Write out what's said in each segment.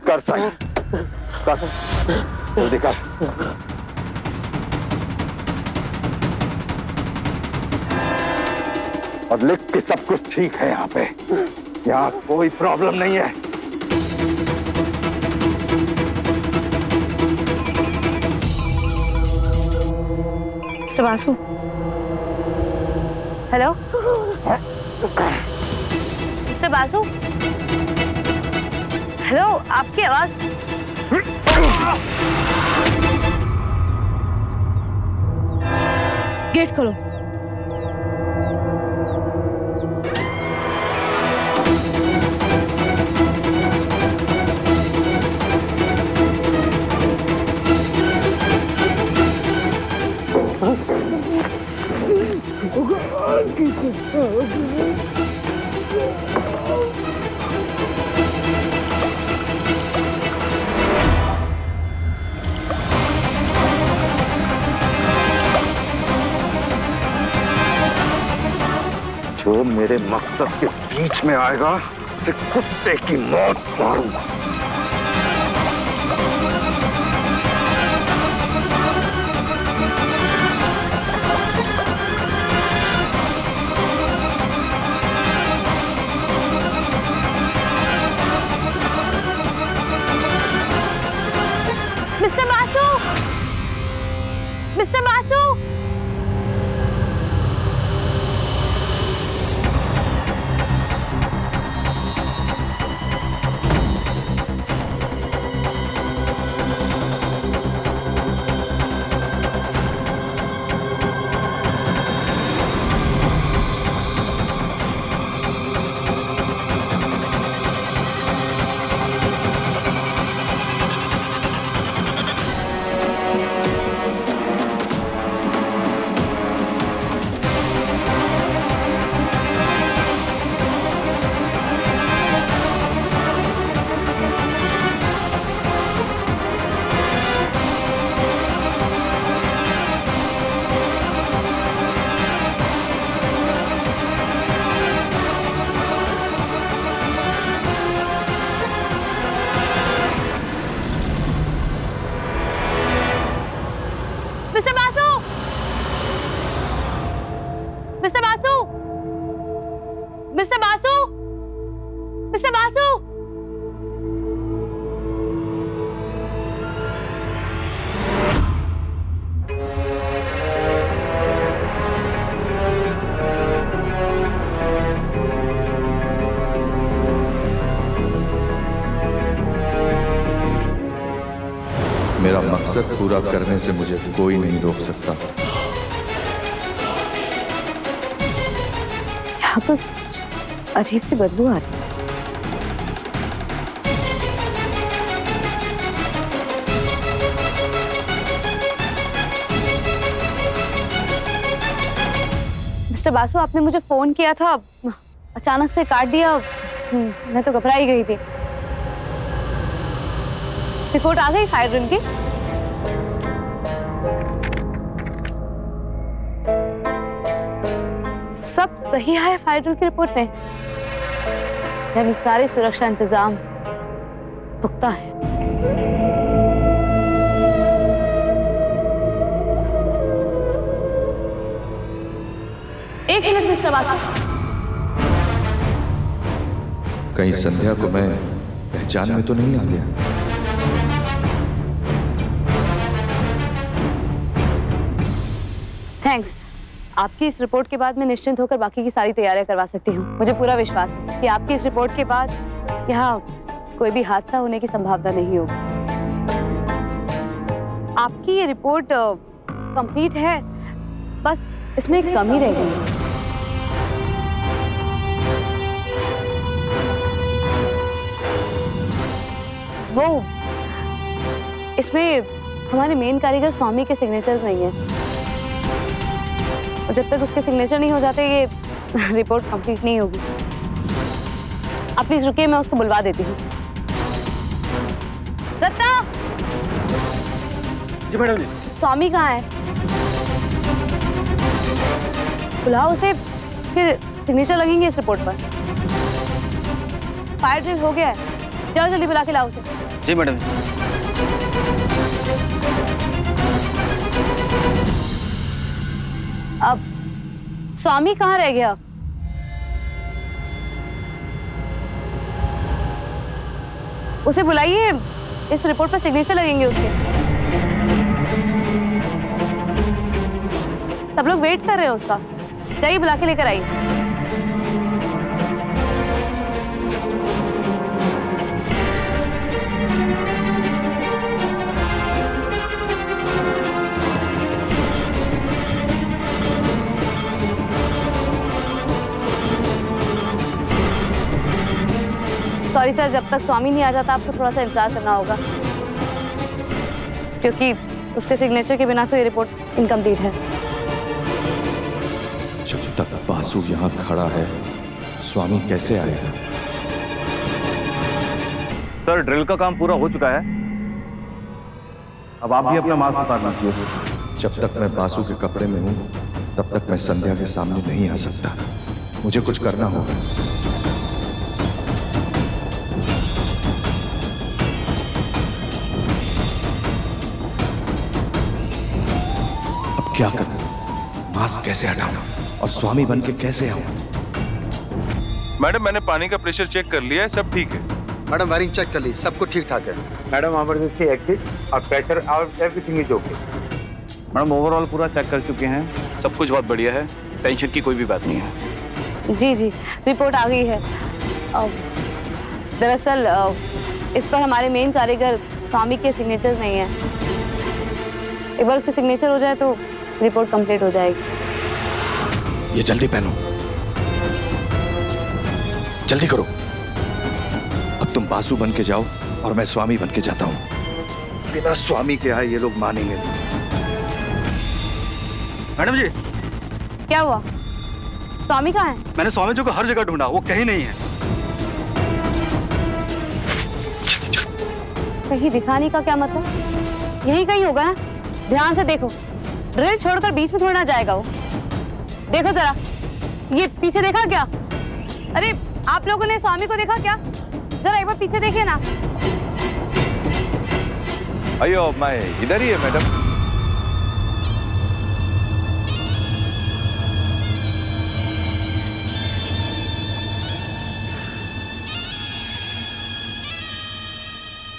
कर साइन, कर, जल्दी कर। और लिख के सब कुछ ठीक है यहाँ पे, यहाँ कोई प्रॉब्लम नहीं है। Mister Basu, hello mister Basu, hello, आपकी आवाज। गेट खोलो। जो मेरे मकसद के बीच में आएगा उसे कुत्ते की मौत मारूंगा। Mister Basu, mister Basu, mister Basu, mister Basu, mister Basu, mister Basu. मेरा मकसद पूरा करने से मुझे कोई नहीं रोक सकता। यहाँ पर अजीब सी बदबू आ रही है। मिस्टर बासु, आपने मुझे फोन किया था, अचानक से काट दिया। मैं तो घबरा ही गई थी। रिपोर्ट आ गई फायर ड्रिल की? सब सही है फायर ड्रिल की रिपोर्ट में, यानी सारे सुरक्षा इंतजाम पुख्ता है। एक मिनट मिस्टर बासु, कहीं संध्या को मैं पहचान में तो नहीं आ गया? थैंक्स। आपकी इस रिपोर्ट के बाद मैं निश्चिंत होकर बाकी की सारी तैयारियां करवा सकती हूँ। मुझे पूरा विश्वास है कि आपकी इस रिपोर्ट के बाद यहाँ कोई भी हादसा होने की संभावना नहीं होगी। आपकी ये रिपोर्ट कंप्लीट है, बस इसमें एक कमी रह गई है। वो इसमें हमारे मेन कारीगर स्वामी के सिग्नेचर्स नहीं है, और जब तक उसके सिग्नेचर नहीं हो जाते ये रिपोर्ट कंप्लीट नहीं होगी। आप प्लीज रुकिए, मैं उसको बुलवा देती हूँ। रत्ना। जी मैडम जी। स्वामी कहाँ है? बुलाओ उसे, उसके सिग्नेचर लगेंगे इस रिपोर्ट पर। फायर ड्रिल हो गया है, जाओ जल्दी बुला के लाओ उसे। जी मैडम। अब स्वामी कहाँ रह गया? उसे बुलाइए, इस रिपोर्ट पर सिग्नेचर लगेंगे उसके। सब लोग वेट कर रहे हैं उसका, जाइए बुला के लेकर आइए। सॉरी सर, जब तक स्वामी नहीं आ जाता आपको थोड़ा सा इंतजार करना होगा, क्योंकि उसके सिग्नेचर के बिना तो ये रिपोर्ट इनकम्प्लीट है। जब तक बासु यहाँ खड़ा है, स्वामी कैसे आएगा? सर, ड्रिल का काम पूरा हो चुका है, अब आप भी अपना मास्क उतारना चाहिए। जब तक मैं बासु के कपड़े में हूँ, तब तक मैं संध्या के सामने नहीं आ सकता। मुझे कुछ करना होगा। क्या करूं? मास्क कैसे हटाऊं और स्वामी बन के कैसे आऊं? मैडम, मैंने पानी का प्रेशर चेक कर लिया है, सब ठीक है। मैडम वायरिंग चेक कर ली, सब कुछ ठीक ठाक है। मैडम इमरजेंसी एग्जिट और प्रेशर और everything is okay. Madam overall पूरा चेक कर चुके हैं, सब कुछ बहुत बढ़िया है, टेंशन की कोई भी बात नहीं है। जी जी, रिपोर्ट आ गई है। दरअसल इस पर हमारे मेन कारीगर स्वामी के सिग्नेचर्स नहीं हैं। एक बार उसके सिग्नेचर हो जाए तो रिपोर्ट कंप्लीट हो जाएगी। ये जल्दी पहनो, जल्दी करो। अब तुम बासु बन के जाओ और मैं स्वामी बन के जाता हूं। बिना स्वामी के आए ये लोग मानेंगे। मैडम जी, क्या हुआ? स्वामी कहाँ है? मैंने स्वामी जी को हर जगह ढूंढा, वो कहीं नहीं है। कहीं दिखाने का क्या मतलब? यही कहीं होगा ना, ध्यान से देखो। ड्रिल छोड़कर बीच में थोड़ा ना जाएगा वो। देखो जरा, ये पीछे देखा क्या? अरे आप लोगों ने स्वामी को देखा क्या? जरा एक बार पीछे देखिए ना। अयो मैं इधर ही है मैडम।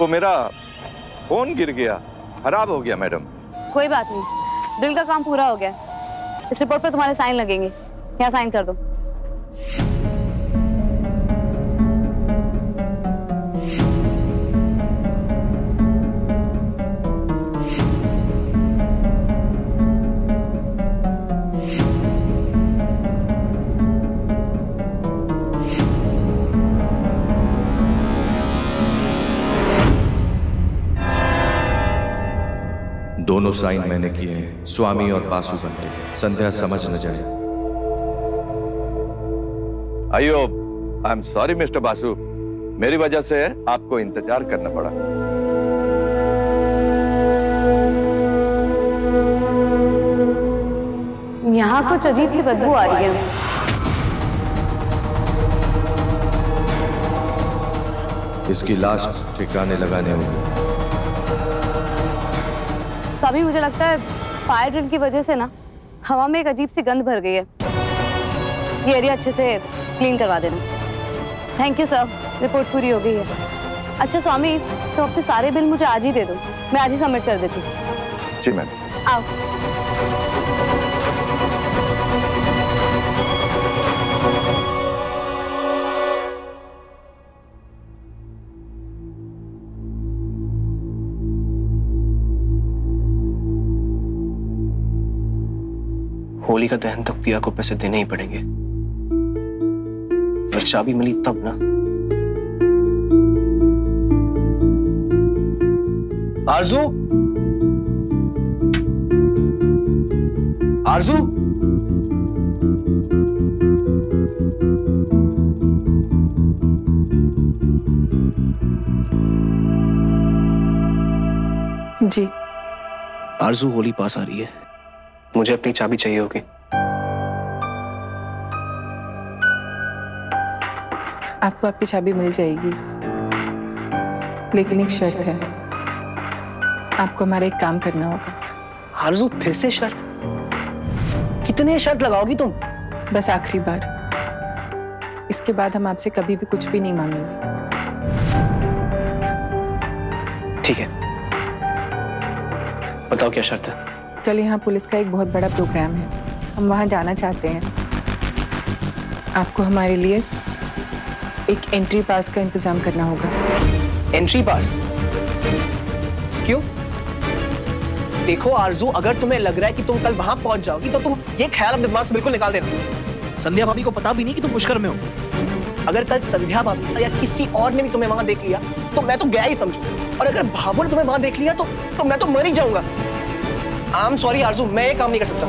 वो मेरा फोन गिर गया, खराब हो गया मैडम। कोई बात नहीं, ड्रिल का काम पूरा हो गया। इस रिपोर्ट पर तुम्हारे साइन लगेंगे, यहाँ साइन कर दो। दोनों साइन मैंने किए हैं, स्वामी और बासु बन के। संध्या समझ न जाए। अयो I am sorry mister Basu, मेरी वजह से आपको इंतजार करना पड़ा। यहाँ कुछ अजीब सी बदबू आ रही है। इसकी लाश ठिकाने लगाने होंगे। स्वामी, मुझे लगता है फायर ड्रिल की वजह से ना हवा में एक अजीब सी गंध भर गई है। ये एरिया अच्छे से क्लीन करवा देना। थैंक यू सर, रिपोर्ट पूरी हो गई है। अच्छा स्वामी, तो अपने सारे बिल मुझे आज ही दे दो, मैं आज ही सबमिट कर देती हूँ। जी मैम। आओ। होली का दहन तक पिया को पैसे देने ही पड़ेंगे। अगर चाबी मिली तब ना। आरजू, आरजू, जी। आरजू, होली पास आ रही है, मुझे अपनी चाबी चाहिए होगी। आपको आपकी चाबी मिल जाएगी। लेकिन एक शर्त है, आपको हमारा एक काम करना होगा। आरजू, फिर से शर्त? कितने शर्त लगाओगी तुम? बस आखिरी बार, इसके बाद हम आपसे कभी भी कुछ भी नहीं मांगेंगे। ठीक है, बताओ क्या शर्त है? कल यहाँ पुलिस का एक बहुत बड़ा प्रोग्राम है, हम वहाँ जाना चाहते हैं। आपको हमारे लिए एक एंट्री पास का इंतजाम करना होगा। एंट्री पास? क्यों? देखो आरजू, अगर तुम्हें लग रहा है कि तुम कल वहां पहुंच जाओगी तो तुम ये ख्याल अपने दिमाग से बिल्कुल निकाल देना। संध्या भाभी को पता भी नहीं कि तुम पुष्कर में हो। अगर कल संध्या भाभी से या किसी और ने भी तुम्हें वहां देख लिया तो मैं तो गया ही समझू, और अगर भाभो ने तुम्हें वहां देख लिया तो मैं तो मर ही जाऊंगा। आई एम सॉरी आरजू, मैं ये काम नहीं कर सकता।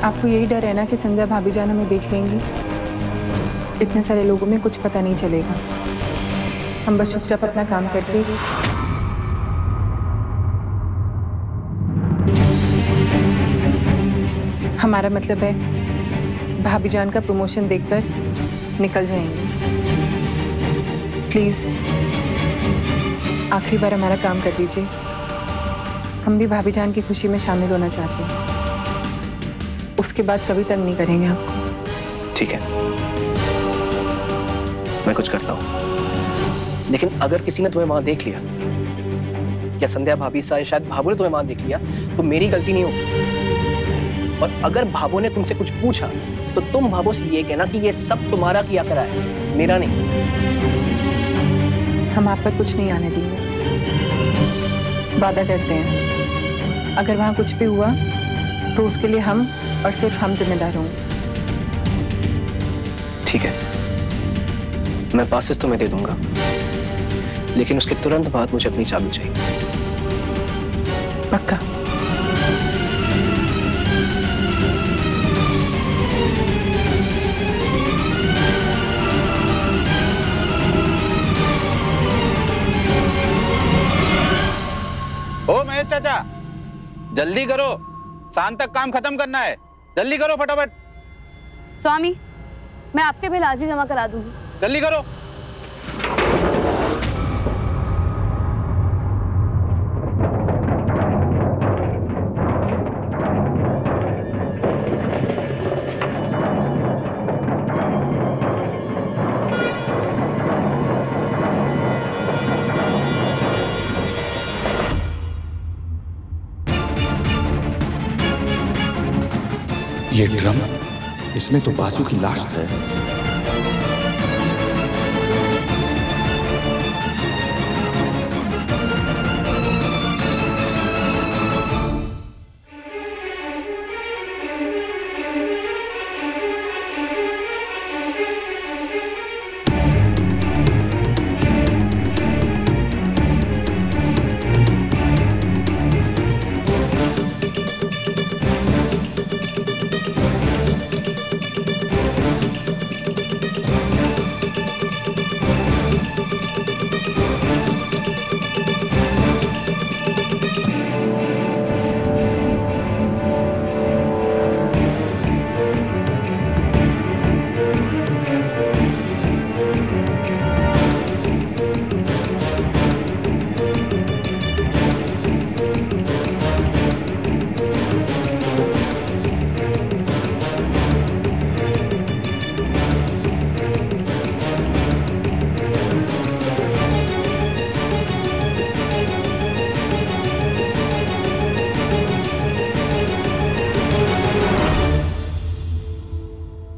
आपको यही डर है ना कि संध्या भाभी जान हमें देख लेंगी? इतने सारे लोगों में कुछ पता नहीं चलेगा, हम बस चुपचाप अपना काम करके हमारा मतलब है भाभी जान का प्रमोशन देखकर निकल जाएंगे। प्लीज आखिरी बार हमारा काम कर दीजिए, हम भी भाभी जान की खुशी में शामिल होना चाहते हैं। उसके बाद कभी तंग नहीं करेंगे आपको। ठीक है, मैं कुछ करता हूं, लेकिन अगर किसी ने तुम्हें वहां देख लिया या संध्या भाभी सा शायद भाभो ने तुम्हें वहां देख लिया तो मेरी गलती नहीं होगी। और अगर भाभो ने तुमसे कुछ पूछा तो तुम भाभो से ये कहना कि ये सब तुम्हारा किया करा है, मेरा नहीं। हम आप पर कुछ नहीं आने देंगे, वादा करते हैं। अगर वहां कुछ भी हुआ तो उसके लिए हम और सिर्फ हम जिम्मेदार होंगे। ठीक है, मैं पासेस तुम्हें दे दूंगा, लेकिन उसके तुरंत बाद मुझे अपनी चाबी चाहिए। पक्का? ओ महेश चाचा, जल्दी करो, शाम तक काम खत्म करना है, जल्दी करो फटाफट। स्वामी, मैं आपके बिल आज ही जमा करा दूंगी। जल्दी करो। ये ड्रम, इसमें तो बासु की लाश है।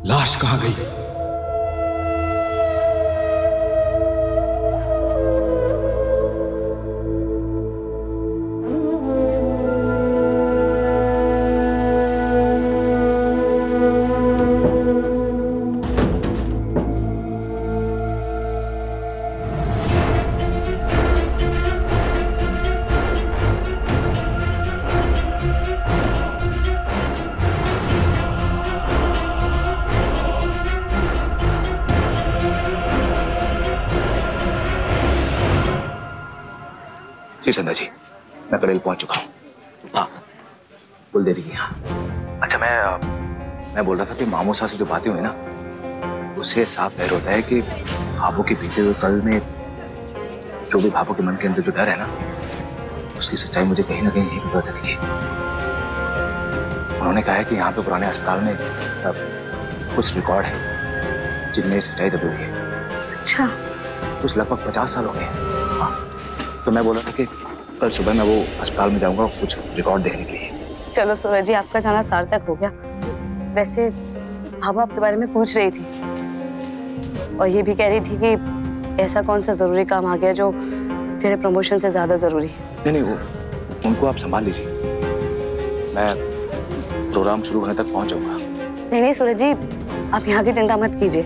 लाश कहां गई? जी संध्या जी, मैं करेल पहुंच चुका हूँ। हाँ, कुल देवी की। हाँ, अच्छा मैं बोल रहा था कि मामोसा से जो बातें हुई ना, उसे साफ ज़ाहिर होता है कि भाभो के बीते हुए कल में जो भी भाभो के मन के अंदर जो डर है ना, उसकी सच्चाई मुझे कहीं ना कहीं यहीं पर पता चलेगी। उन्होंने कहा है कि यहाँ पे पुराने अस्पताल में कुछ रिकॉर्ड है जिनमें ये सच्चाई दबी हुई है। अच्छा। कुछ लगभग 50 साल हो गए हैं। हाँ, तो मैं बोला था कि कल सुबह मैं वो अस्पताल में जाऊंगा कुछ रिकॉर्ड देखने के लिए। चलो सूरज जी, आपका जाना सार्थक हो गया। वैसे भाभा आपके बारे में पूछ रही थी और ये भी कह रही थी कि ऐसा कौन सा जरूरी काम आ गया जो तेरे प्रमोशन से ज्यादा जरूरी है। नहीं, वो उनको आप संभाल लीजिए, मैं प्रोग्राम शुरू होने तक पहुंच जाऊंगा। नहीं सूरज जी, आप यहाँ की चिंता मत कीजिए,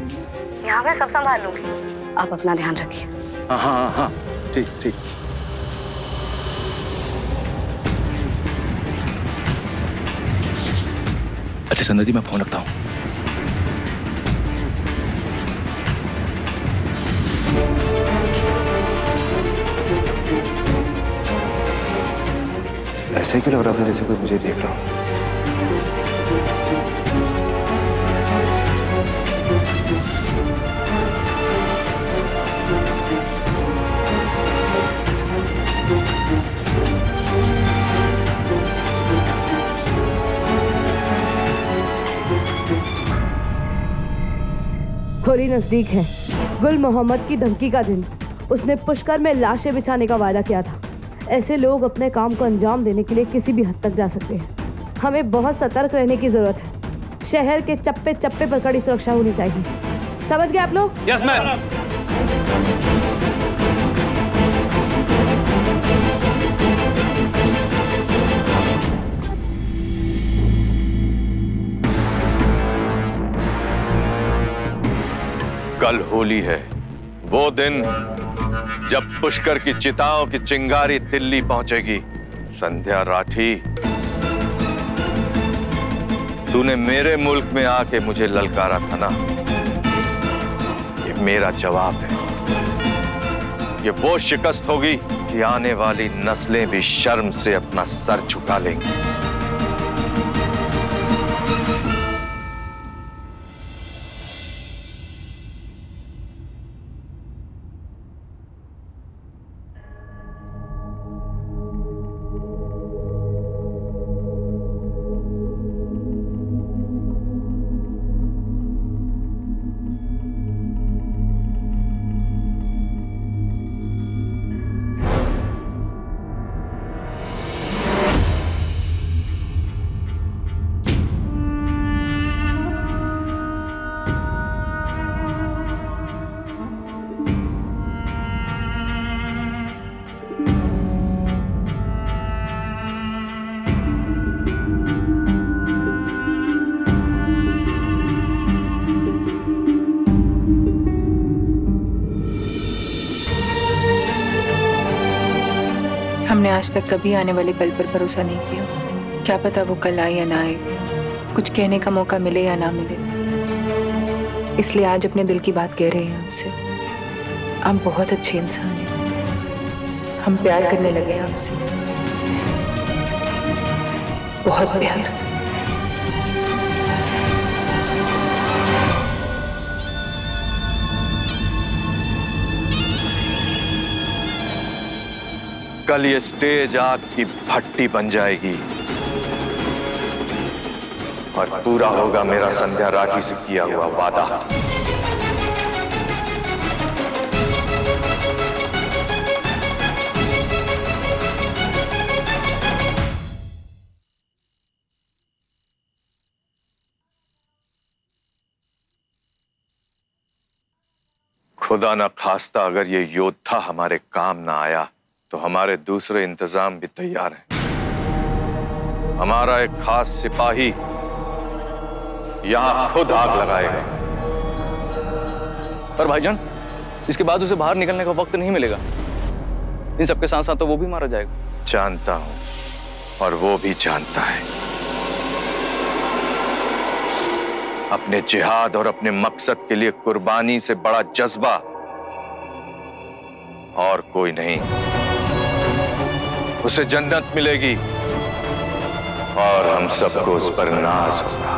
यहाँ मैं सब संभाल लूंगी। आप अपना ध्यान रखिए। हाँ, ठीक। अच्छा संध्या जी, मैं फोन रखता हूँ। ऐसे क्यों लग रहा था जैसे कोई मुझे देख रहा हो? होली नजदीक है। गुल मोहम्मद की धमकी का दिन। उसने पुष्कर में लाशें बिछाने का वादा किया था। ऐसे लोग अपने काम को अंजाम देने के लिए किसी भी हद तक जा सकते हैं। हमें बहुत सतर्क रहने की जरूरत है। शहर के चप्पे चप्पे पर कड़ी सुरक्षा होनी चाहिए। समझ गए आप लोग? Yes ma'am. कल होली है, वो दिन जब पुष्कर की चिताओं की चिंगारी दिल्ली पहुंचेगी। संध्या राठी, तूने मेरे मुल्क में आके मुझे ललकारा था ना, ये मेरा जवाब है। ये वो शिकस्त होगी कि आने वाली नस्लें भी शर्म से अपना सर झुका लेंगी। हमने आज तक कभी आने वाले कल पर भरोसा नहीं किया। क्या पता वो कल आए या ना आए, कुछ कहने का मौका मिले या ना मिले। इसलिए आज अपने दिल की बात कह रहे हैं आपसे। आप बहुत अच्छे इंसान हैं। हम प्यार करने लगे हैं आपसे, बहुत प्यार। कल ये स्टेज आग की भट्टी बन जाएगी और पूरा होगा मेरा संध्या राठी से किया हुआ वादा। खुदा न खास्ता अगर ये योद्धा हमारे काम ना आया तो हमारे दूसरे इंतजाम भी तैयार हैं। हमारा एक खास सिपाही यहां खुद आग लगाएगा। पर भाईजान, इसके बाद उसे बाहर निकलने का वक्त नहीं मिलेगा। इन सबके साथ साथ तो वो भी मारा जाएगा। जानता हूं और वो भी जानता है। अपने जिहाद और अपने मकसद के लिए कुर्बानी से बड़ा जज्बा और कोई नहीं। उसे जन्नत मिलेगी और हम सबको उस पर नाज होगा।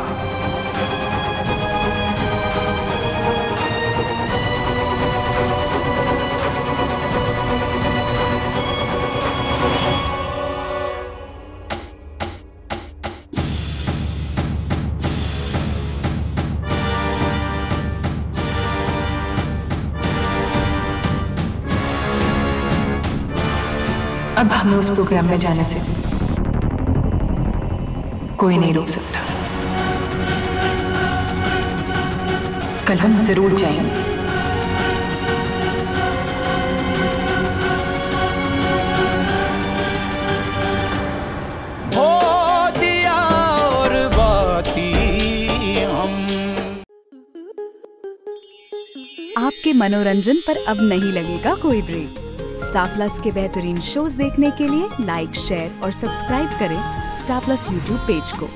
अब हमें उस प्रोग्राम में जाने से कोई नहीं रोक सकता। कल हम जरूर जाएंगे। आपके मनोरंजन पर अब नहीं लगेगा कोई ब्रेक। स्टार प्लस के बेहतरीन शोज देखने के लिए लाइक, शेयर और सब्सक्राइब करें स्टार प्लस यूट्यूब पेज को।